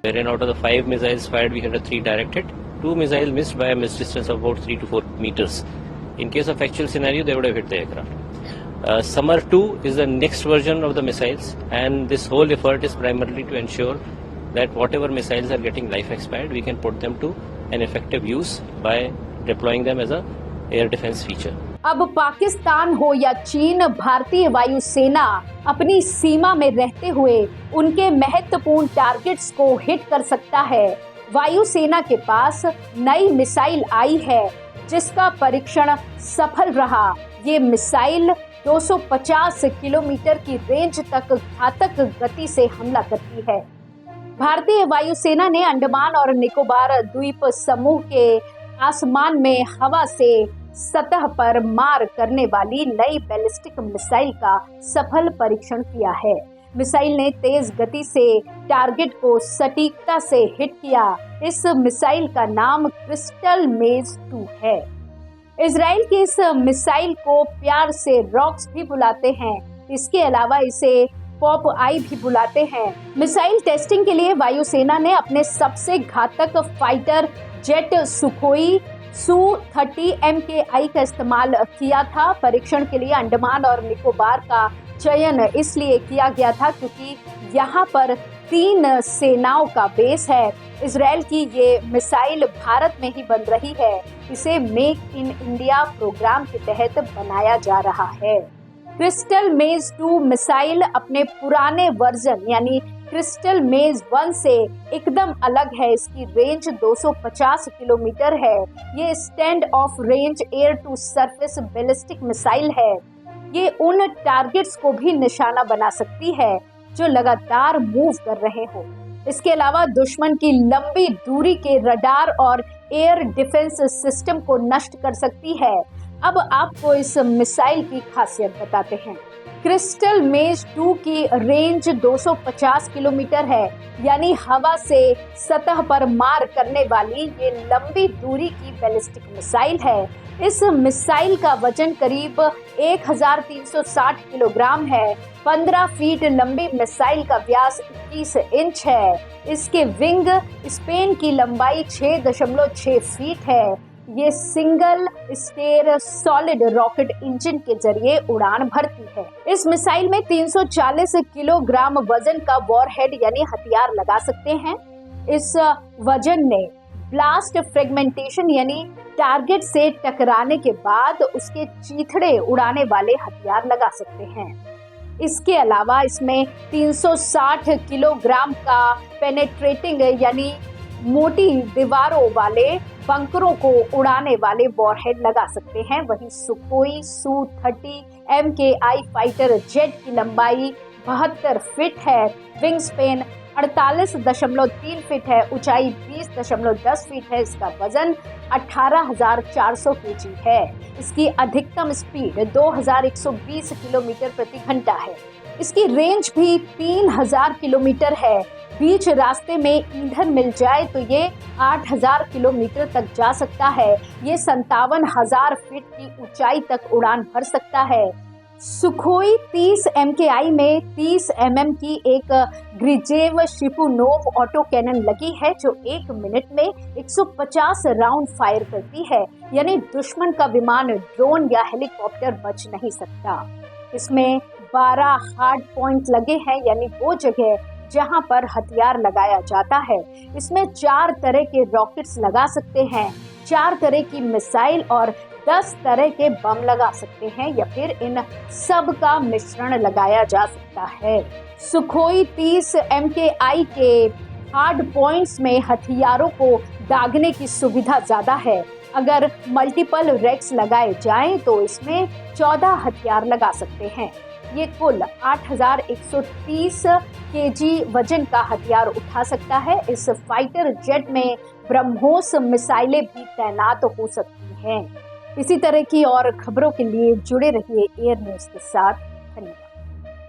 wherein out of the 5 missiles fired, we had a 3 directed. 2 missiles missed by a missed distance of about 3 to 4 meters. In case of actual scenario, they would have hit the aircraft. Samar 2 is the next version of the missiles, and this whole effort is primarily to ensure that whatever missiles are getting life expired, we can put them to an effective use by deploying them as a air defense feature. अब पाकिस्तान हो या चीन, भारतीय वायुसेना अपनी सीमा में रहते हुए उनके महत्वपूर्ण टारगेट्स को हिट कर सकता है। वायुसेना के पास नई मिसाइल आई है जिसका परीक्षण सफल रहा। ये मिसाइल 250 किलोमीटर की रेंज तक घातक गति से हमला करती है। भारतीय वायुसेना ने अंडमान और निकोबार द्वीप समूह के आसमान में हवा से सतह पर मार करने वाली नई बैलिस्टिक मिसाइल का सफल परीक्षण किया है। मिसाइल ने तेज गति से टारगेट को सटीकता से हिट किया। इस मिसाइल का नाम क्रिस्टल मेज 2 है। इजराइल की इस मिसाइल को प्यार से रॉक्स भी बुलाते हैं। इसके अलावा इसे पॉप आई भी बुलाते हैं। मिसाइल टेस्टिंग के लिए वायुसेना ने अपने सबसे घातक fighter jet Sukhoi Su-30 MKI का इस्तेमाल किया था। परीक्षण के लिए अंडमान और निकोबार का चयन इसलिए किया गया था क्योंकि यहाँ पर 3 सेनाओं का बेस है। इजराइल की ये मिसाइल भारत में ही बन रही है। इसे मेक इन इंडिया प्रोग्राम के तहत बनाया जा रहा है। क्रिस्टल मेज 2 मिसाइल अपने पुराने वर्जन यानी क्रिस्टल मेज 1 से एकदम अलग है। इसकी रेंज 250 किलोमीटर है। ये stand off range air to surface ballistic missile है। ये उन टारगेट्स को भी निशाना बना सकती है जो लगातार मूव कर रहे हो। इसके अलावा दुश्मन की लंबी दूरी के रडार और एयर डिफेंस सिस्टम को नष्ट कर सकती है। अब आपको इस मिसाइल की खासियत बताते हैं। क्रिस्टल मेज 2 की रेंज 250 किलोमीटर है, यानी हवा से सतह पर मार करने वाली ये लंबी दूरी की बैलिस्टिक मिसाइल है। इस मिसाइल का वजन करीब 1360 किलोग्राम है। 15 फीट लंबी मिसाइल का व्यास 21 इंच है। इसके विंग स्पेन की लंबाई 6.6 फीट है। ये single stage solid rocket engine के जरिए उड़ान भरती है। इस मिसाइल में 340 किलोग्राम वजन का वॉरहेड यानी हथियार लगा सकते हैं। इस वजन ने ब्लास्ट फ्रेगमेंटेशन यानी टारगेट से टकराने के बाद उसके चीथड़े उड़ाने वाले हथियार लगा सकते हैं। इसके अलावा इसमें 360 किलोग्राम का पेनेट्रेटिंग यानी मोटी दीवारों वाले बंकरों को उड़ाने वाले वॉरहेड लगा सकते हैं। वहीं Sukhoi Su-30 MKI fighter jet की लंबाई 72 फीट है। विंग स्पेन 48.3 फीट है। ऊंचाई 20.10 फीट है। इसका वजन 18,400 kg है। इसकी अधिकतम स्पीड 2120 किलोमीटर प्रति घंटा है। इसकी रेंज भी 3000 किलोमीटर है। बीच रास्ते में ईंधन मिल जाए तो ये 8000 किलोमीटर तक जा सकता है। ये 57,000 फीट की ऊंचाई तक उड़ान भर सकता है। सुखोई 30 MKI में 30 mm की एक ग्रिजेव शिपुनोव ऑटो कैनन लगी है जो 1 मिनट में 150 राउंड फायर करती है, यानी दुश्मन का विमान, ड्रोन या हेलीकॉप्टर बच नहीं सकता। इसमें 12 हार्ड पॉइंट लगे हैं, यानी वो जगह जहां पर हथियार लगाया जाता है। इसमें 4 तरह के रॉकेट्स लगा सकते हैं, 4 तरह की मिसाइल और 10 तरह के बम लगा सकते हैं, या फिर इन सब का मिश्रण लगाया जा सकता है। सुखोई 30 MKI के हार्ड पॉइंट्स में हथियारों को दागने की सुविधा ज्यादा है। अगर मल्टीपल रैक्स लगाए जाएं तो इसमें 14 हथियार लगा सकते हैं। ये कुल 8130 kg वजन का हथियार उठा सकता है। इस फाइटर जेट में ब्रह्मोस मिसाइलें भी तैनात हो सकती हैं। इसी तरह की और खबरों के लिए जुड़े रहिए एयर न्यूज के साथ। धन्यवाद।